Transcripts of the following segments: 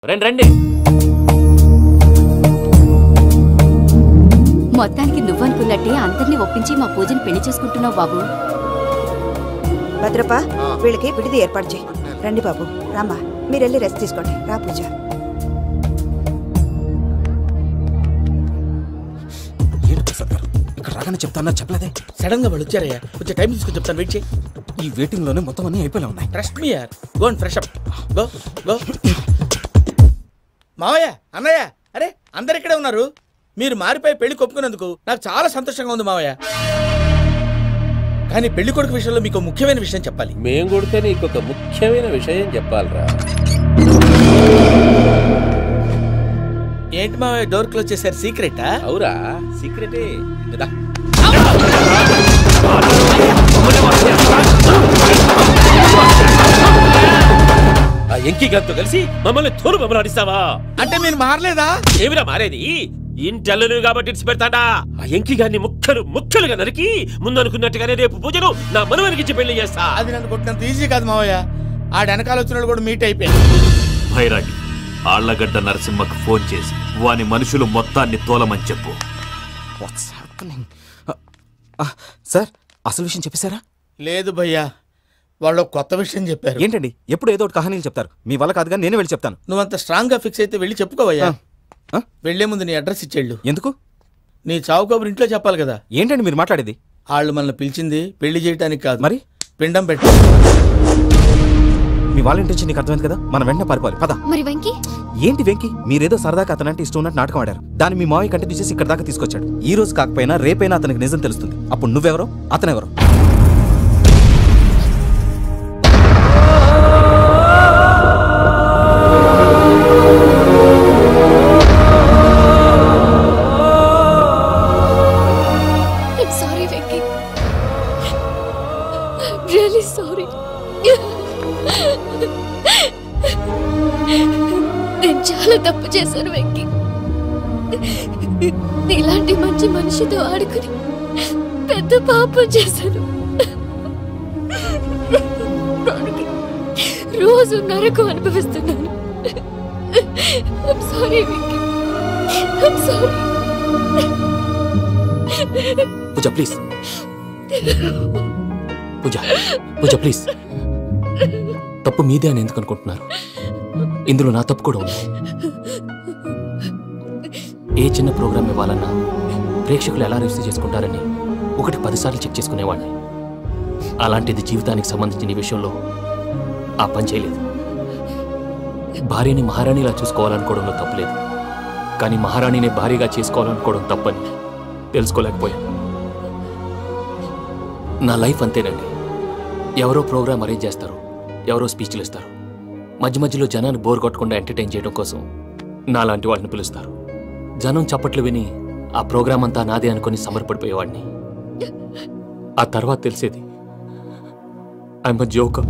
రండి రండి. మొత్తానికి నువ్వనుకున్నట్టే అందరినీ ఒప్పించి మా పూజని పెళ్లి చేసుకుంటున్నావు బాబు. భద్రప్ప వీళ్ళకి విడిది ఏర్పాటు చేయి. రండి బాబు, రామ్మా మీరు వెళ్ళి రెస్ట్ తీసుకోండి. రా పూజ. ఇక్కడ రాగానే చెప్తాను చెప్పలేదే. సడన్ గా వాళ్ళు వచ్చారయ్యా, కొంచెం టైం తీసుకొని చెప్తాను, వెయిట్ చేయి. ఈ వెయిటింగ్ లోనే మొత్తం అన్ని అయిపోయి ఉన్నాయి. ట్రస్ట్ మీ యార్, go and fresh up. Go go. మావయ్య, అన్నయ్య, అరే అందరు ఇక్కడే ఉన్నారు. మీరు మారిపోయి పెళ్లి కొప్పుకున్నందుకు నాకు చాలా సంతోషంగా ఉంది మావయ్య. కానీ పెళ్లి కొడుకు విషయంలో మీకు ముఖ్యమైన విషయం చెప్పాలి. మేం కొడితే నీకు ఒక ముఖ్యమైన విషయం చెప్పాలిరా. ఏంటి మావయ్య డోర్ క్లోజ్ చేశారు? సీక్రెటా? అవురా, సీక్రెటే కదా. ఆ ఎంకి గారితో కలిసి మమ్మల్ని తోలు బొమ్మలాడిస్తావా? అంటే మీరు మారలేదా? ఏమిరా మారేది? ఇంటల్లు కాబట్టి ఇడిచి పెడతాడా? ఆ ఎంకి గారిని ముక్కలుగా నరికి ముందు అనుకున్నట్టుగానే రేపు పూజను నా మనవరికిచ్చి పెళ్లి చేస్తా. అది నన్ను కొట్టినంత ఈజీ కాదు మావయ్య. ఆ వెనకాల వచ్చిన కూడా మీట్ అయిపోయాడు. భైరాగి ఆళ్లగడ్డ నరసింహకు ఫోన్ చేసి వాని మనుషులు మొత్తాన్ని తోలమని చెప్పు. సార్ అసలు విషయం చెప్పేశారా? లేదు భయ్యా, వాళ్ళు కొత్త విషయం చెప్పారు. ఏంటండి ఎప్పుడు ఏదో ఒకటి కహానీలు చెప్తారు. మీ వల్ల కాదుగా నేనే వెళ్ళి చెప్తాను. నువ్వంత స్ట్రాంగ్ గా ఫిక్స్ అయితే వెళ్ళి చెప్పుకోవయ్యా. వెళ్లే ముందు నీ అడ్రస్ ఇచ్చేళ్ళు. ఎందుకు? నీ చావు కబురు ఇంట్లో చెప్పాలి కదా. ఏంటండి మీరు మాట్లాడేది? వాళ్ళు మనల్ని పిలిచింది పెళ్లి చేయడానికి కాదు, మరి పిండం పెట్టి. మీ వాళ్ళ ఇంటి నీకు అర్థమైంది కదా, మనం వెంటనే పారిపోవాలి. పద. మరి వెంకీ? ఏంటి వెంకీ? మీరేదో సరదాగా అతనంటే ఇష్టం ఉన్నట్టు నాటకం ఆడారు. దాన్ని మీ మావయ్య కంటే తీసేసి ఇక్కడ దాకా తీసుకొచ్చాడు. ఈ రోజు కాకపోయినా రేపైనా అతనికి నిజం తెలుస్తుంది. అప్పుడు నువ్వెవరో అతనెవరో. నేను చాలా తప్పు చేశాను వెంకీ. ఇలాంటి మంచి మనిషితో ఆడుకుని పెద్ద పాపం చేశాను. రోజు నరకం అనుభవిస్తున్నాను. I'm sorry Venky. I'm sorry. Pooja please. Pooja please. తప్పు మీదే అని ఎందుకు అనుకుంటున్నారు? ఇందులో నా తప్పు కూడా ఉంది. ఏ చిన్న ప్రోగ్రామ్ ఇవ్వాలన్నా ప్రేక్షకులు ఎలా రిసీవ్ చేసుకుంటారని 1-10 సార్లు చెక్ చేసుకునేవాడిని. అలాంటిది జీవితానికి సంబంధించిన ఈ విషయంలో ఆ పని చేయలేదు. భార్యని మహారాణిలా చూసుకోవాలనుకోవడంలో తప్పులేదు, కానీ మహారాణిని భార్యగా చేసుకోవాలనుకోవడం తప్పని తెలుసుకోలేకపోయాను. నా లైఫ్ అంతేనండి. ఎవరో ప్రోగ్రామ్ అరేంజ్ చేస్తారు, ఎవరో స్పీచ్లు ఇస్తారు. మధ్య మధ్యలో జనాన్ని బోర్ కొట్టకుండా ఎంటర్టైన్ చేయడం కోసం నాలాంటి వాళ్ళని పిలుస్తారు. జనం చప్పట్లు విని ఆ ప్రోగ్రామ్ అంతా నాదే అనుకుని సమర్పడిపోయేవాడిని. ఆ తర్వాత తెలిసేది I'm a joker,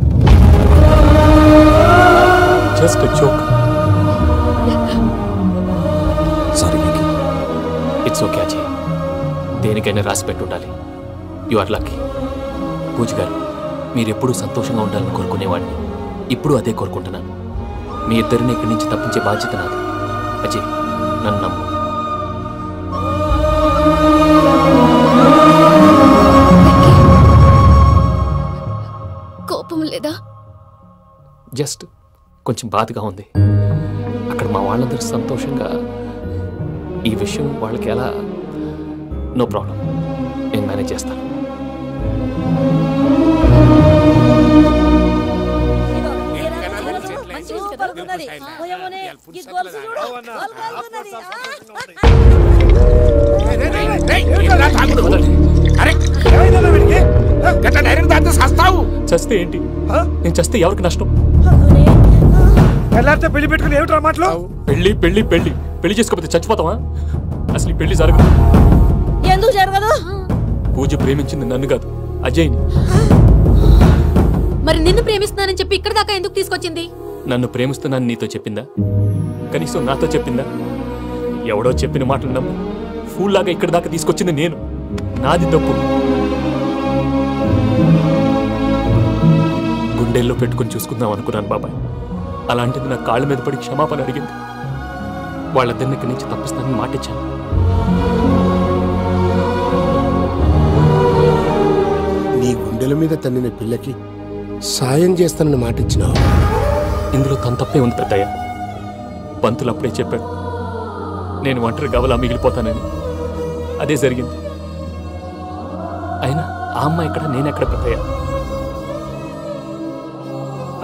just a joker. Sorry Venky. It's okay Ajay, దేనికైనా రాసి పెట్టుండాలి. You are lucky. పూజ గారు, మీరెప్పుడూ సంతోషంగా ఉండాలని కోరుకునేవాడిని. ఇప్పుడు అదే కోరుకుంటున్నాను. మీ ఇద్దరిని ఇక్కడి నుంచి తప్పించే బాధ్యత నాది. అజయ్, నన్ను నమ్ము. కోపం లేదా? జస్ట్ కొంచెం బాధగా ఉంది. అక్కడ మా వాళ్ళందరూ సంతోషంగా, ఈ విషయం వాళ్ళకి ఎలా? నో ప్రాబ్లం, నేను మేనేజ్ చేస్తాను. చస్తే ఏంటి? నేను చస్తే ఎవరికి నష్టం? పెళ్లి పెట్టుకుని ఏమిట్రా మాటలు? పెళ్లి పెళ్లి పెళ్లి పెళ్లి చేసుకోకపోతే చచ్చిపోతావా? అసలు ఈ పెళ్లి జరగదు. ఎందుకు జరగదు? పూజ ప్రేమించింది నన్ను కాదు, అజయ్ని. మరి నిన్ను ప్రేమిస్తున్నానని చెప్పి ఇక్కడ దాకా ఎందుకు తీసుకొచ్చింది? నన్ను ప్రేమిస్తున్నాను నీతో చెప్పిందా? కనీసం నాతో చెప్పిందా? ఎవడో చెప్పిన మాటలు నమ్ము ఫూల్ లాగా ఇక్కడ దాకా తీసుకొచ్చింది నేను. నాది తప్పు. గుండెల్లో పెట్టుకుని చూసుకుందాం అనుకున్నాను బాబాయ్. అలాంటిది నా కాళ్ళ మీద పడి క్షమాపణ అడిగింది. వాళ్ళిద్దరిని ఇక్కడి నుంచి తప్పిస్తానని మాటిచ్చాను. నీ గుండెల మీద తన్నిన పిల్లకి సాయం చేస్తానని మాటిచ్చినావు. ఇందులో తన తప్పే ఉంది పెద్దయ్య. పంతులు అప్పుడే చెప్పాడు నేను ఒంటరి గవలా మిగిలిపోతానని. అదే జరిగింది. అయినా ఆ అమ్మాయి ఎక్కడ, నేనెక్కడ పెద్దయ్య?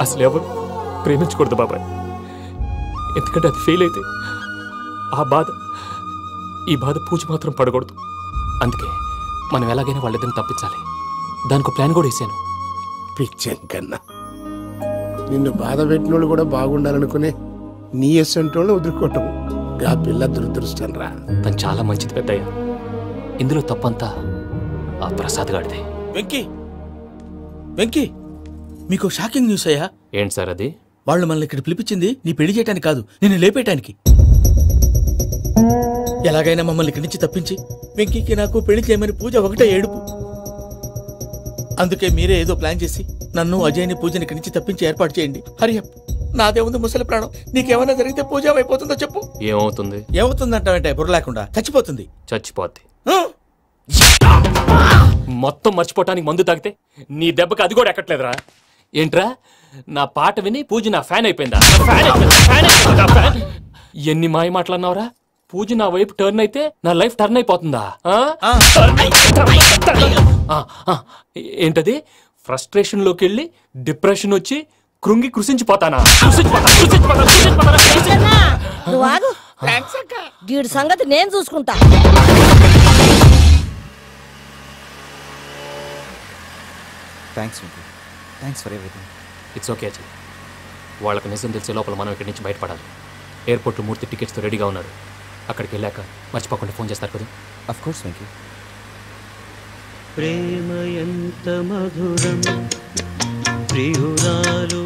అసలు ఎవరు ప్రేమించకూడదు బాబాయ్. ఎందుకంటే అది ఫెయిల్ అయితే ఈ బాధ పూజ మాత్రం పడకూడదు. అందుకే మనం ఎలాగైనా వాళ్ళిద్దరిని తప్పించాలి. దానికి ప్లాన్ కూడా వేసాను. పిచ్చం కన్నా నిన్ను బాధ పెట్టినోళ్ళు కూడా బాగుండాలనుకునే నీ ఎస్సంటోళ్ళు వదులుకోవటం ఆ పిల్ల దురదృష్టం రా. తను చాలా మంచిది పెద్దయ్య. ఇందులో తప్పంతా ఆ ప్రసాద్ గాడిదే. వెంకీ వెంకీ, మీకు షాకింగ్ న్యూస్ అయ్యా. ఏంటి సార్ అది? వాళ్ళు మనల్ని ఇక్కడ పిలిపించింది నీ పెళ్లి చేయడానికి కాదు, నిన్ను లేపేయటానికి. ఎలాగైనా మమ్మల్ని ఇక్కడి నుంచి తప్పించి వెంకీకి నాకు పెళ్లి చేయమని పూజ ఒకటే ఏడుపు. అందుకే మీరే ఏదో ప్లాన్ చేసి నన్ను అజయ్ని పూజని ఇక్కడి నుంచి తప్పించి ఏర్పాటు చేయండి. హరియప్, నాదే ఉంది ముసలి ప్రాణం. నీకేమైనా జరిగితే పూజ అయిపోతుందో చెప్పు. ఏమవుతుంది? ఏమవుతుందంటే బుర్ర లేకుండా చచ్చిపోతుంది. చచ్చిపోద్ది. మొత్తం మర్చిపోవటానికి మందు తాగితే నీ దెబ్బకి అది కూడా ఎక్కట్లేదురా. ఏంట్రా, నా పాట విని పూజ నా ఫ్యాన్ అయిపోయిందా? ఎన్ని మాయ మాటలన్నావురా? పూజ నా వైపు టర్న్ అయితే నా లైఫ్ టర్న్ అయిపోతుందా? ఏంటది? ఫ్రస్ట్రేషన్ లోకి వెళ్ళి డిప్రెషన్ వచ్చి కృంగి కృషించిపోతానా? వీడి సంగతి నేను చూసుకుంటా. Thanks for everything. It's okay Ajay. వాళ్ళకి నిజం తెలిసే లోపల మనం ఇక్కడి నుంచి బయటపడాలి. ఎయిర్పోర్ట్లో 3 టికెట్స్తో రెడీగా ఉన్నాడు. అక్కడికి వెళ్ళాక మర్చిపోకుండా ఫోన్ చేస్తారు కదా? Of course Venky. ప్రేమ ఎంత మధురం ప్రియురాలు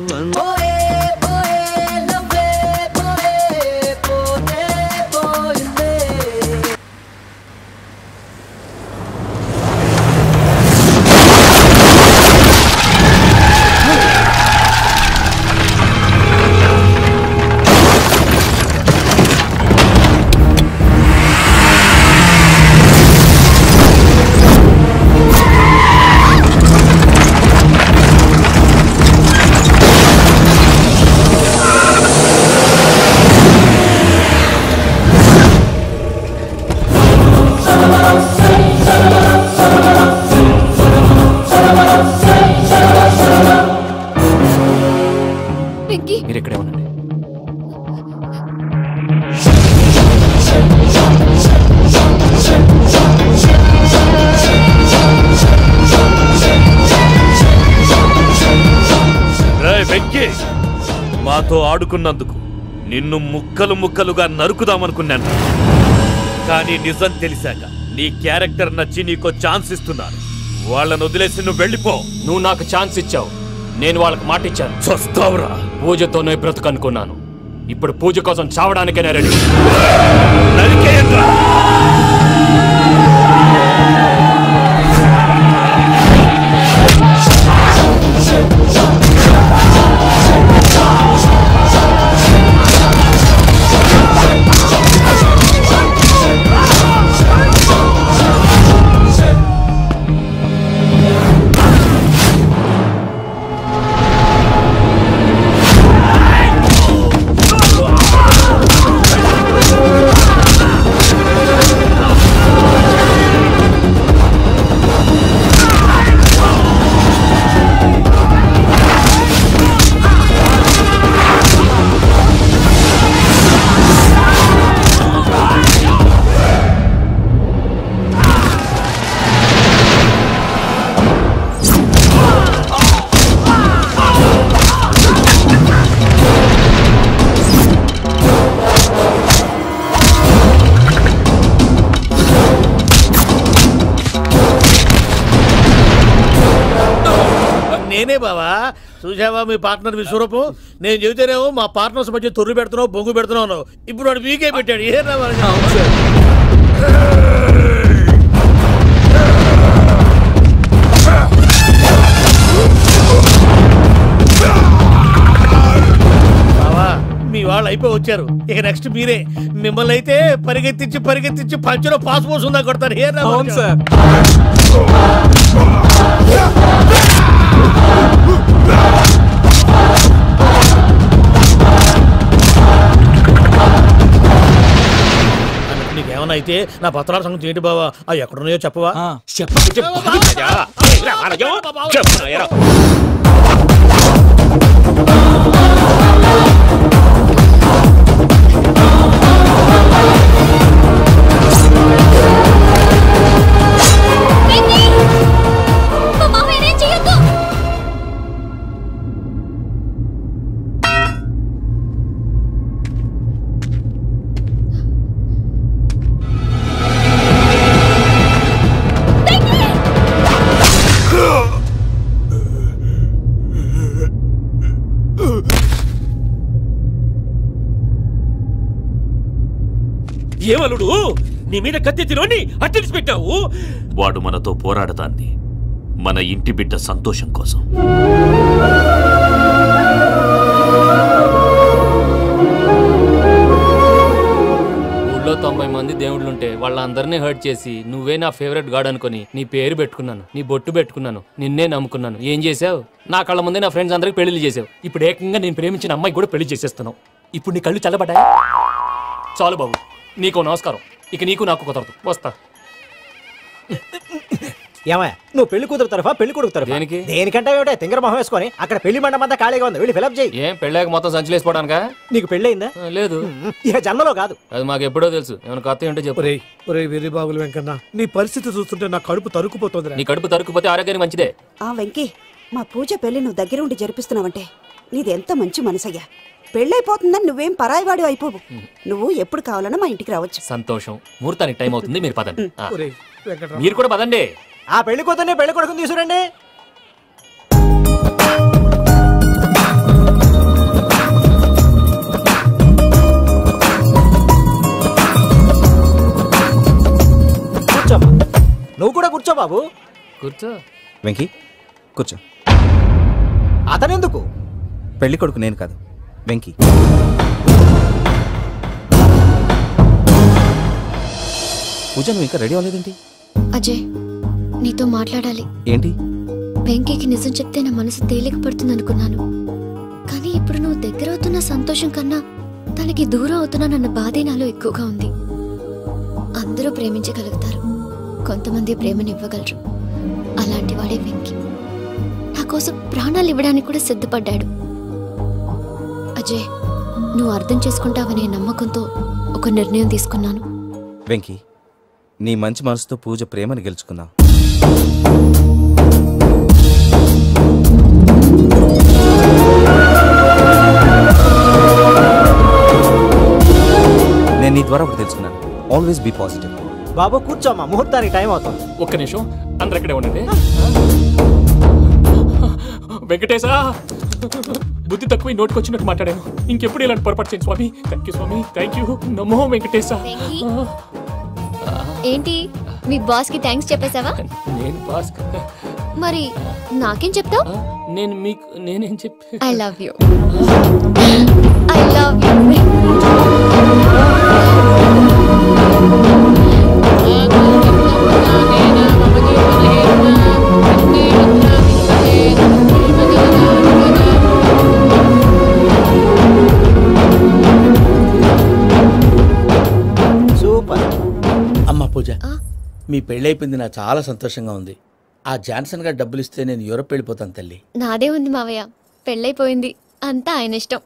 మీరు ఇక్కడే ఉండండి. వెంకీ, మాతో ఆడుకున్నందుకు నిన్ను ముక్కలు ముక్కలుగా నరుకుదామనుకున్నాను. కానీ నిజం తెలిసాక నీ క్యారెక్టర్ నచ్చి నీకో ఛాన్స్ ఇస్తున్నాను. వాళ్ళను వదిలేసి నువ్వు వెళ్ళిపో. నువ్వు నాకు ఛాన్స్ ఇచ్చావు, నేను వాళ్ళకి మాట ఇచ్చాను. చస్తావురా. పూజతోనే బ్రతుకనుకున్నాను. ఇప్పుడు పూజ కోసం చావడానికైనా రెడీ. నరికేయండ్రా. నేనే బావా. చూసావా మీ పార్ట్నర్ విశ్వరూపం? నేను చెబితేనేమో మా పార్ట్నర్స్ మధ్య తొర్రు పెడుతున్నావు, బొంగు పెడుతున్నావు. ఇప్పుడు వాడు వీకే పెట్టాడు. ఏ ఇవాళ అయిపోయి వచ్చారు. ఇక నెక్స్ట్ మీరే. మిమ్మల్ని అయితే పరిగెత్తించి పరిగెత్తించి పంచలో పాస్ పోసుందా కొడతారు. ఏ సార్ నీకేమన్నా అయితే నా పత్రాల సంగతి ఏంటి బావా? అవి ఎక్కడున్నాయో చెప్పవా? ఏమలుడు నీ మీద కత్తెత్తిలోని అట్టడిసి పెట్టావు. వాడు మనతో పోరాడతాంది మన ఇంటి బిడ్డ సంతోషం కోసం. ఊళ్ళో 90 మంది దేవుళ్ళుంటే వాళ్ళందరినీ హర్ట్ చేసి నువ్వే నా ఫేవరెట్ గాడ్ అనుకుని నీ పేరు పెట్టుకున్నాను, నీ బొట్టు పెట్టుకున్నాను, నిన్నే నమ్ముకున్నాను. ఏం చేసావు? నా కళ్ళ ముందే నా ఫ్రెండ్స్ అందరికి పెళ్లి చేసావు. ఇప్పుడు ఏకంగా నేను ప్రేమించిన అమ్మాయి కూడా పెళ్లి చేసేస్తున్నావు. ఇప్పుడు నీ కళ్ళు చల్లబడ్డాయి. చాలు బాబు, నీకు నమస్కారం. ఇక నీకు నాకు కుదరదు. వస్తా. ఏమయ్య నువ్వు పెళ్లి కూతురు తరఫా పెళ్లి కొడుకు తరఫా? దేనికి? దేనికంటే ఏమిటే తింగర మొహం వేసుకొని అక్కడ పెళ్లి మండపం అంతా ఖాళీగా ఉంది, వెళ్ళి ఫిలప్ చేయి. ఏం పెళ్ళాక మొత్తం సంచలేసిపోవడానికా? నీకు పెళ్లి అయిందా? లేదు. ఇక జన్మలో కాదు. అది మాకు ఎప్పుడో తెలుసు. ఏమైనా కొత్త ఏంటో చెప్పు. వెర్రి బాబులు వెంకన్న, నీ పరిస్థితి చూస్తుంటే నా కడుపు తరుక్కుపోతుంది. నీ కడుపు తరుక్కుపోతే ఆరోగ్యానికి మంచిదే. వెంకీ, మా పూజ పెళ్లి నువ్వు దగ్గర ఉండి జరిపిస్తున్నావంటే నీది ఎంత మంచి మనసయ్యా. పెళ్ళైపోతుందని నువ్వేం పరాయివాడు అయిపోవు. నువ్వు ఎప్పుడు కావాలన్నా మా ఇంటికి రావచ్చు. సంతోషం. ముహూర్తానికి టైం అవుతుంది, మీరు పదండి. మీరు కూడా పదండి. ఆ పెళ్లి కూతుర్ని పెళ్లి కొడుకుని తీసుకురండి. కూర్చోమ్మా. నువ్వు కూడా కూర్చో బాబు. కూర్చో. వెంకీ కూర్చో. అతనెందుకు? పెళ్లి కొడుకు నేను కాదు, వెంకీ. పూజ నువ్వు ఇంకా రెడీ అవ్వలేదేంటి? అజయ్, నీతో మాట్లాడాలి. ఏంటి? వెంకీకి నిజం చెప్తే నా మనసు తేలిక పడుతుంది అనుకున్నాను. కానీ ఇప్పుడు నువ్వు దగ్గర అవుతున్న సంతోషం కన్నా తనకి దూరం అవుతున్నానన్న బాధే నాలో ఎక్కువగా ఉంది. అందరూ ప్రేమించగలుగుతారు, కొంతమంది ప్రేమనివ్వగలరు. అలాంటి వాడే వెంకీ. నా కోసం ప్రాణాలు ఇవ్వడానికి కూడా సిద్ధపడ్డాడు. అజయ్, నువ్వు అర్థం చేసుకుంటావనే నమ్మకంతో ఒక నిర్ణయం తీసుకున్నాను. వెంకీ, నీ మంచి మనసుతో పూజ ప్రేమని గెలుచుకున్నావు. నేను నీ ద్వారా ఒకటి తెలుసుకున్నాను. Always be positive. బాబు కూర్చోమ్మా, ముహూర్తానికి టైం అవుతుంది. ఒక్క నిమిషం, అందరు ఇక్కడే ఉండండి. వెంకటేశా, బుద్ధి తక్కువ నోటికి వచ్చినట్టు మాట్లాడాను. ఇంకెప్పుడు ఇలాంటి పొరపాటు చేయండి స్వామి. థ్యాంక్ యూ స్వామి, థ్యాంక్ యూ. నమో వెంకటేశా. ఏంటి, మీ బాస్ కి థ్యాంక్స్ చెప్పేశావా? నేను బాస్ మరి నాకేం చెప్తావు? నేనేం చెప్పి I love you. I love you. Super. అమ్మ పూజ, మీ పెళ్ళైపోయింది, నాకు చాలా సంతోషంగా ఉంది. ఆ జాన్సన్ గారు డబ్బులు ఇస్తే నేను యూరోప్ వెళ్ళిపోతాను తల్లి. నాదే ఉంది మావయ్య, పెళ్ళైపోయింది, అంతా ఆయన ఇష్టం.